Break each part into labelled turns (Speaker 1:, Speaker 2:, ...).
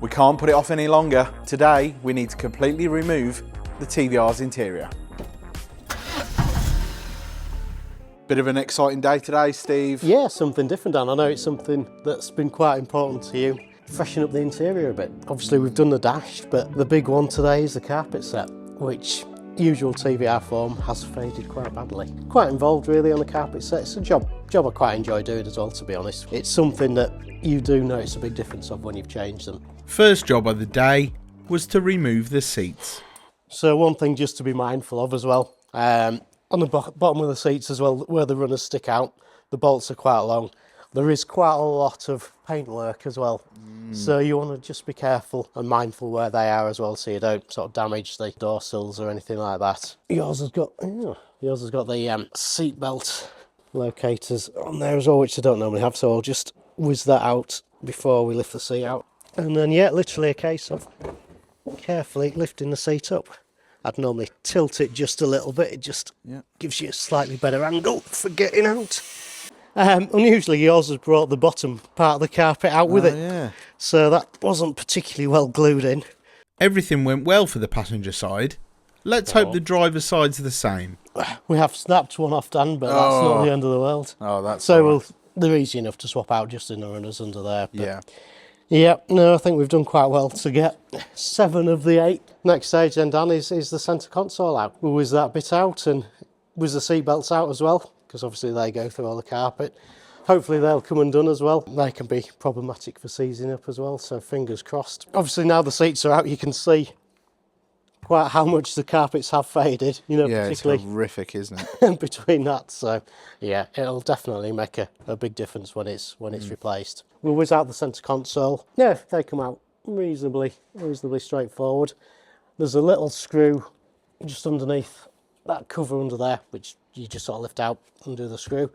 Speaker 1: We can't put it off any longer. Today, we need to completely remove the TVR's interior. Bit of an exciting day today, Steve.
Speaker 2: Yeah, something different, Dan. I know it's something that's been quite important to you. Freshen up the interior a bit. Obviously, we've done the dash, but the big one today is the carpet set, which usual TVR form has faded quite badly. Quite involved really on the carpet set. It's a job I quite enjoy doing as well, to be honest. It's something that you do notice a big difference of when you've changed them.
Speaker 3: First job of the day was to remove the seats.
Speaker 2: So one thing just to be mindful of as well, on the bottom of the seats as well, where the runners stick out, the bolts are quite long. There is quite a lot of paintwork as well. So you want to just be careful and mindful where they are as well, so you don't sort of damage the door sills or anything like that. Yours has got the seat belt locators on there as well, which I don't normally have, so I'll just whiz that out before we lift the seat out. And then, yeah, literally a case of carefully lifting the seat up. I'd normally tilt it just a little bit, it just gives you a slightly better angle for getting out. Unusually, yours has brought the bottom part of the carpet out with it,
Speaker 1: Yeah.
Speaker 2: so that wasn't particularly well glued in.
Speaker 3: Everything went well for the passenger side. Let's hope the driver's side's the same.
Speaker 2: We have snapped one off, Dan, but that's not the end of the world.
Speaker 1: Oh, that's
Speaker 2: so
Speaker 1: all right.
Speaker 2: they're easy enough to swap out just in the runners under there. But
Speaker 1: Yeah.
Speaker 2: yeah, no, I think we've done quite well to get 7 of the 8. Next stage then, Dan, is the centre console out. We'll whiz that bit out and whiz the seat belts out as well, because obviously they go through all the carpet. Hopefully they'll come undone as well. They can be problematic for seizing up as well, so fingers crossed. Obviously now the seats are out, you can see quite how much the carpets have faded, you know,
Speaker 1: Yeah,
Speaker 2: particularly
Speaker 1: it's horrific, isn't it?
Speaker 2: between that. So yeah, it'll definitely make a big difference when it's replaced. We'll whiz out the centre console. Yeah, they come out reasonably straightforward. There's a little screw just underneath that cover under there, which you just sort of lift out, undo the screw,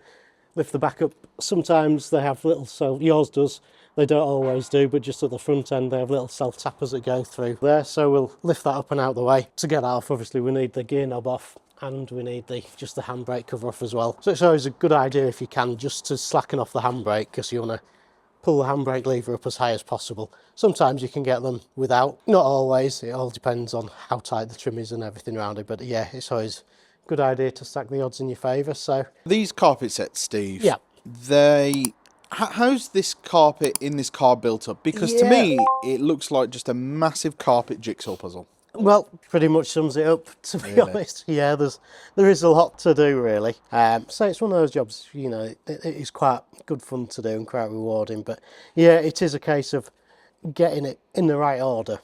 Speaker 2: lift the back up. Sometimes they have little, so yours does, they don't always do, but just at the front end they have little self tappers that go through there, so we'll lift that up and out the way. To get that off, obviously we need the gear knob off and we need just the handbrake cover off as well. So it's always a good idea, if you can, just to slacken off the handbrake, because you want to pull the handbrake lever up as high as possible. Sometimes you can get them without, not always, it all depends on how tight the trim is and everything around it, but yeah, it's always a good idea to stack the odds in your favour. So
Speaker 1: These carpet sets, Steve,
Speaker 2: yeah,
Speaker 1: how's this carpet in this car built up? Because to me, it looks like just a massive carpet jigsaw puzzle.
Speaker 2: well, pretty much sums it up, to be honest. Yeah, there is a lot to do really. So it's one of those jobs, you know, it is quite good fun to do and quite rewarding, but yeah, it is a case of getting it in the right order.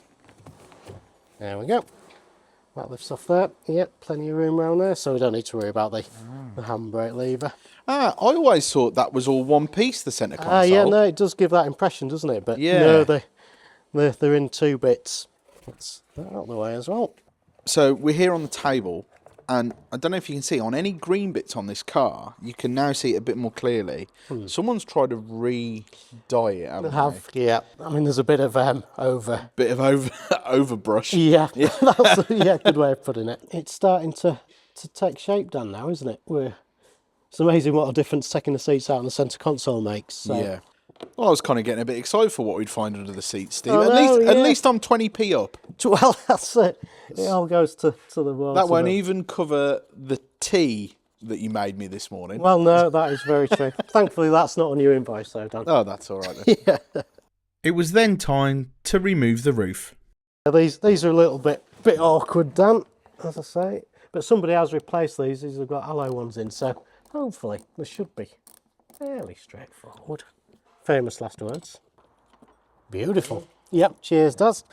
Speaker 2: There we go. That lifts off there. Yep, plenty of room around there, so we don't need to worry about the handbrake lever.
Speaker 1: I always thought that was all one piece, the centre console.
Speaker 2: Yeah, no, it does give that impression, doesn't it? But
Speaker 1: yeah,
Speaker 2: no, they're in 2 bits. That's that out of the way as well.
Speaker 1: So we're here on the table, and I don't know if you can see, on any green bits on this car, you can now see it a bit more clearly. Someone's tried to re-dye it, haven't they?
Speaker 2: Yeah. I mean, there's a bit of
Speaker 1: overbrush.
Speaker 2: Yeah, that's a good way of putting it. It's starting to take shape, Dan, now, isn't it? It's amazing what a difference taking the seats out and the centre console makes. So.
Speaker 1: Yeah. Well, I was kind of getting a bit excited for what we'd find under the seat, Steve.
Speaker 2: At
Speaker 1: At least I'm 20p up.
Speaker 2: Well, that's it. It all goes to the water.
Speaker 1: That won't even cover the tea that you made me this morning.
Speaker 2: Well, no, that is very true. Thankfully, that's not on your invoice, though, Dan.
Speaker 1: Oh, that's all right then.
Speaker 2: Yeah.
Speaker 3: It was then time to remove the roof.
Speaker 2: These are a little bit awkward, Dan, as I say. But somebody has replaced these. These have got alloy ones in, so hopefully they should be fairly straightforward. Famous last words. Beautiful. Yep, cheers, Daz.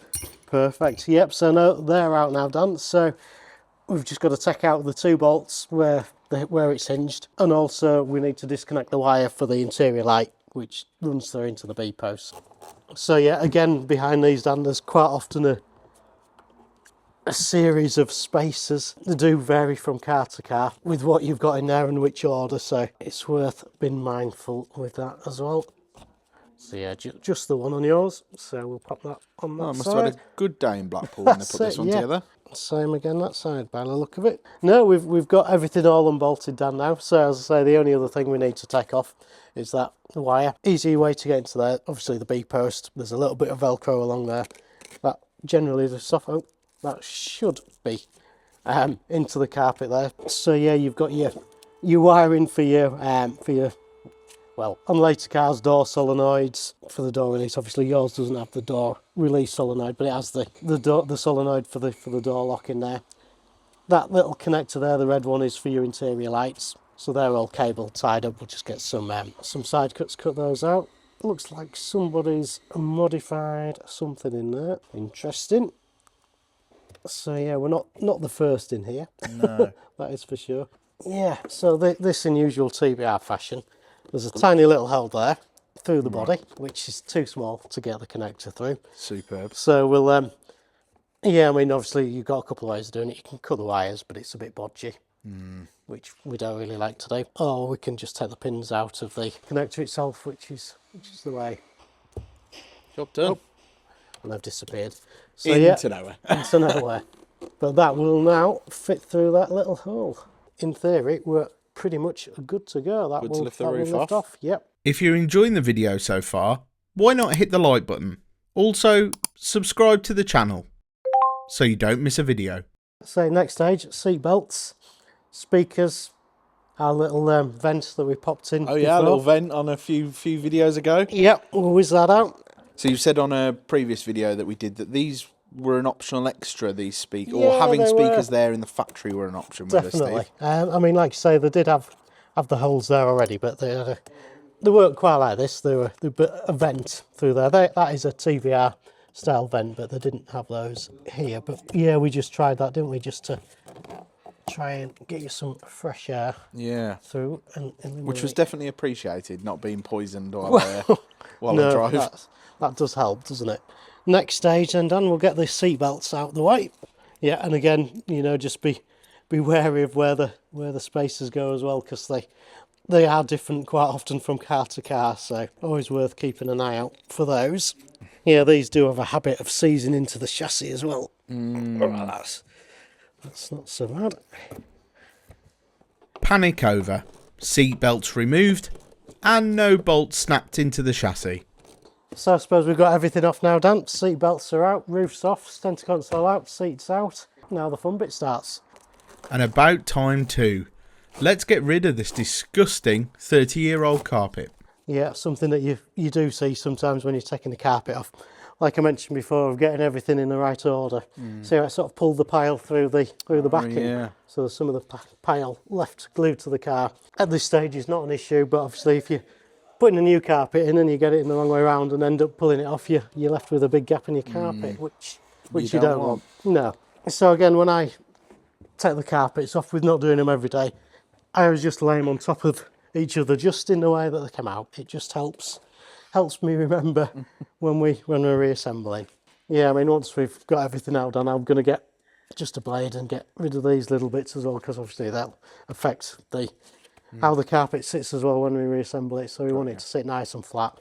Speaker 2: Perfect. Yep, so no, they're out now, Dan. So we've just got to take out the 2 bolts where it's hinged, and also we need to disconnect the wire for the interior light, which runs through into the B post. So yeah, again, behind these, Dan, there's quite often a series of spacers. They do vary from car to car with what you've got in there and which order, so it's worth being mindful with that as well. So yeah, just the one on yours. So we'll pop that on that
Speaker 1: I must
Speaker 2: side.
Speaker 1: have had a good day in Blackpool when they
Speaker 2: That's
Speaker 1: put this
Speaker 2: it,
Speaker 1: one
Speaker 2: yeah.
Speaker 1: together.
Speaker 2: Same again that side by the look of it. No, we've got everything all unbolted down now. So as I say, the only other thing we need to take off is that wire. Easy way to get into there. Obviously the B post. There's a little bit of Velcro along there. That generally the soft. Oh, that should be into the carpet there. So yeah, you've got your wiring for your well, on later cars, door solenoids for the door release. Obviously yours doesn't have the door release solenoid, but it has the solenoid for the door lock in there. That little connector there, the red one, is for your interior lights. So they're all cable tied up. We'll just get some side cuts, cut those out. Looks like somebody's modified something in there. Interesting. So yeah, we're not the first in here.
Speaker 1: No.
Speaker 2: That is for sure. Yeah, so this in usual TVR fashion, there's a tiny little hole there through the body, which is too small to get the connector through.
Speaker 1: Superb.
Speaker 2: So we'll, yeah, I mean, obviously you've got a couple of ways of doing it. You can cut the wires, but it's a bit bodgy, which we don't really like today. Or we can just take the pins out of the connector itself, which is the way.
Speaker 1: Job done.
Speaker 2: Oh, and they've disappeared. So
Speaker 1: Into nowhere.
Speaker 2: into nowhere. But that will now fit through that little hole. In theory, we're pretty much good to go. That
Speaker 1: Good
Speaker 2: will
Speaker 1: to lift the
Speaker 2: that
Speaker 1: roof
Speaker 2: will lift
Speaker 1: off.
Speaker 2: Yep.
Speaker 3: If you're enjoying the video so far, why not hit the like button? Also, subscribe to the channel so you don't miss a video.
Speaker 2: So next stage, seat belts, speakers, our little vent that we popped in.
Speaker 1: Oh yeah, a
Speaker 2: before.
Speaker 1: little vent on a few videos ago.
Speaker 2: Yep, we'll whiz that out.
Speaker 1: So you said on a previous video that we did that these were an optional extra, these speakers,
Speaker 2: Yeah,
Speaker 1: or having
Speaker 2: they
Speaker 1: speakers
Speaker 2: were.
Speaker 1: there in the factory were an option with us,
Speaker 2: Definitely.
Speaker 1: Steve.
Speaker 2: I mean, like you say, they did have the holes there already, but they weren't quite like this. They were a vent through there. That is a TVR style vent, but they didn't have those here. But yeah, we just tried that, didn't we, just to try and get you some fresh air
Speaker 1: Yeah.
Speaker 2: through.
Speaker 1: Which was definitely appreciated, not being poisoned while I drive.
Speaker 2: That does help, doesn't it? Next stage then, Dan, we'll get the seat belts out the way. Yeah, and again, you know, just be wary of where the spaces go as well, because they are different quite often from car to car, so always worth keeping an eye out for those. Yeah, these do have a habit of seizing into the chassis as well. Right, that's not so bad.
Speaker 3: Panic over. Seat belts removed and no bolts snapped into the chassis.
Speaker 2: So I suppose we've got everything off now, Dan. Seat belts are out, roof's off, centre console out, seats out. Now the fun bit starts.
Speaker 3: And about time too. Let's get rid of this disgusting 30-year-old carpet.
Speaker 2: Yeah, something that you do see sometimes when you're taking the carpet off. Like I mentioned before, of getting everything in the right order. So I sort of pulled the pile through the backing.
Speaker 1: yeah.
Speaker 2: So there's some of the pile left glued to the car. At this stage, it's not an issue, but obviously if you're putting a new carpet in and you get it in the wrong way around and end up pulling it off, you're left with a big gap in your carpet, which you don't want. No. So again, when I take the carpets off, with not doing them every day, I always just lay them on top of each other, just in the way that they come out. It just helps me remember when we're reassembling. Yeah, I mean, once we've got everything out done, I'm going to get just a blade and get rid of these little bits as well, because obviously that'll affect how the carpet sits as well when we reassemble it. So we want it to sit nice and flat.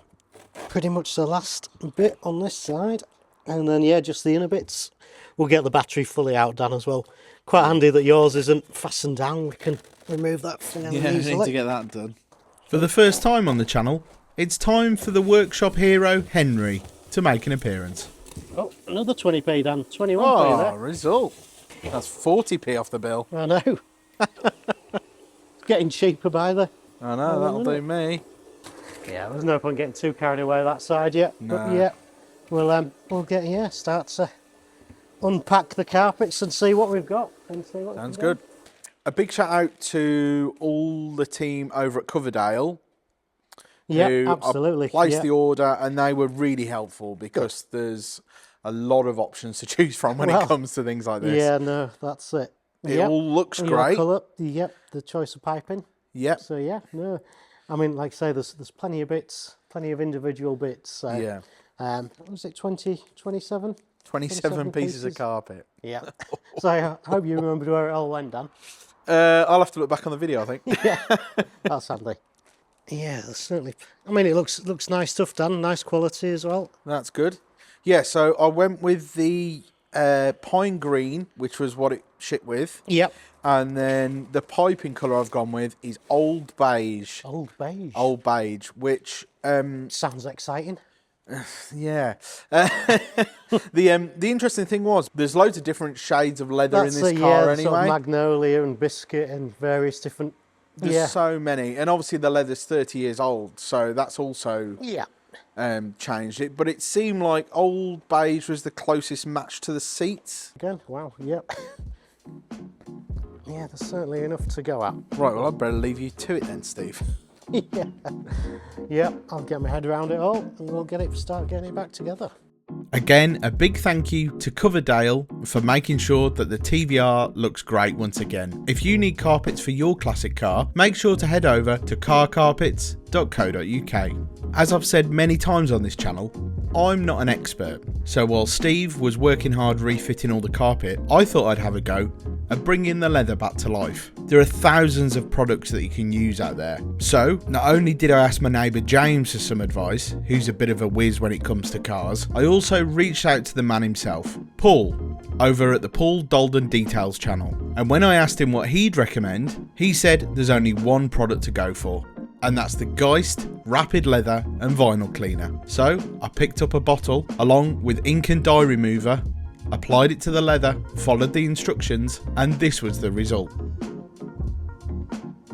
Speaker 2: Pretty much the last bit on this side, and then yeah, just the inner bits. We'll get the battery fully out, Dan, as well. Quite handy that yours isn't fastened down. We can remove that fairly
Speaker 1: Yeah, we
Speaker 2: easily.
Speaker 1: need to get that done.
Speaker 3: For the first time on the channel, it's time for the workshop hero Henry to make an appearance.
Speaker 2: Oh, another 20p, Dan. 21p there.
Speaker 1: Result. That's 40p off the bill.
Speaker 2: I know. Getting cheaper by the...
Speaker 1: I know, that'll do me.
Speaker 2: Yeah, there's no point getting too carried away that side yet. But yeah, we'll get start to unpack the carpets and see what we've got.
Speaker 1: Sounds good. A big shout out to all the team over at Coverdale.
Speaker 2: Yeah,
Speaker 1: who
Speaker 2: absolutely.
Speaker 1: Placed the order, and they were really helpful because there's a lot of options to choose from when it comes to things like this.
Speaker 2: Yeah, no, that's it.
Speaker 1: It all looks great.
Speaker 2: Colour, the choice of piping.
Speaker 1: Yep.
Speaker 2: So yeah, no, I mean, like I say, there's plenty of bits, plenty of individual bits. So,
Speaker 1: Yeah.
Speaker 2: What was it, 27?
Speaker 1: 27 pieces of carpet.
Speaker 2: Yeah. So I hope you remembered where it all went, Dan.
Speaker 1: I'll have to look back on the video, I think.
Speaker 2: Yeah, that's handy. Yeah, certainly. I mean, it looks nice stuff, Dan. Nice quality as well.
Speaker 1: That's good. Yeah, so I went with the pine green, which was what it shipped with.
Speaker 2: Yep.
Speaker 1: And then the piping colour I've gone with is old beige.
Speaker 2: Old beige.
Speaker 1: Old beige, which
Speaker 2: Sounds exciting.
Speaker 1: yeah. The interesting thing was there's loads of different shades of leather in this car anyway.
Speaker 2: Sort of magnolia and biscuit and various different.
Speaker 1: There's so many, and obviously the leather's 30 years old, so that's also changed it. But it seemed like old beige was the closest match to the seats.
Speaker 2: Again, wow, yep. Yeah, there's certainly enough to go at.
Speaker 1: Right, well, I'd better leave you to it then, Steve.
Speaker 2: Yeah. Yep, I'll get my head around it all and we'll start getting it back together.
Speaker 3: Again, a big thank you to Coverdale for making sure that the TVR looks great once again. If you need carpets for your classic car, make sure to head over to carcarpets.co.uk. As I've said many times on this channel, I'm not an expert, so while Steve was working hard refitting all the carpet, I thought I'd have a go at bringing the leather back to life. There are thousands of products that you can use out there. So, not only did I ask my neighbour James for some advice, who's a bit of a whiz when it comes to cars, I also reached out to the man himself, Paul, over at the Paul Dalden Details channel. And when I asked him what he'd recommend, he said there's only one product to go for, and that's the Geist Rapid Leather and Vinyl Cleaner. So, I picked up a bottle along with ink and dye remover, applied it to the leather, followed the instructions, and this was the result.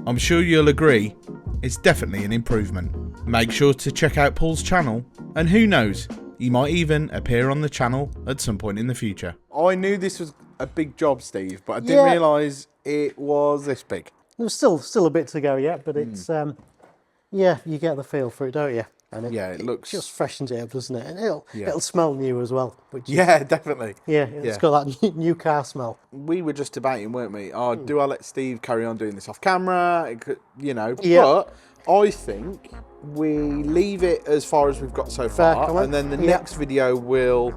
Speaker 3: I'm sure you'll agree, it's definitely an improvement. Make sure to check out Paul's channel, and who knows, he might even appear on the channel at some point in the future.
Speaker 1: I knew this was a big job, Steve, but I didn't realise it was this big.
Speaker 2: There's still a bit to go yet, but it's yeah, you get the feel for it, don't you? And
Speaker 1: it looks
Speaker 2: just freshens it up, doesn't it? And it'll smell new as well. Which
Speaker 1: definitely.
Speaker 2: It's got that new car smell.
Speaker 1: We were just debating, weren't we? Oh, do I let Steve carry on doing this off camera? It could, but I think we leave it as far as we've got so far, and then the next video we'll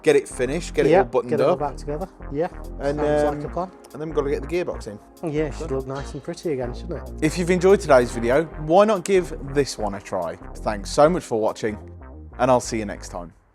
Speaker 1: get it finished, get it all buttoned
Speaker 2: up,
Speaker 1: get it all
Speaker 2: back together. Yeah,
Speaker 1: and
Speaker 2: sounds like a plan.
Speaker 1: And then we've got to get the gearbox in.
Speaker 2: Yeah, it should look nice and pretty again, shouldn't it?
Speaker 1: If you've enjoyed today's video, why not give this one a try? Thanks so much for watching, and I'll see you next time.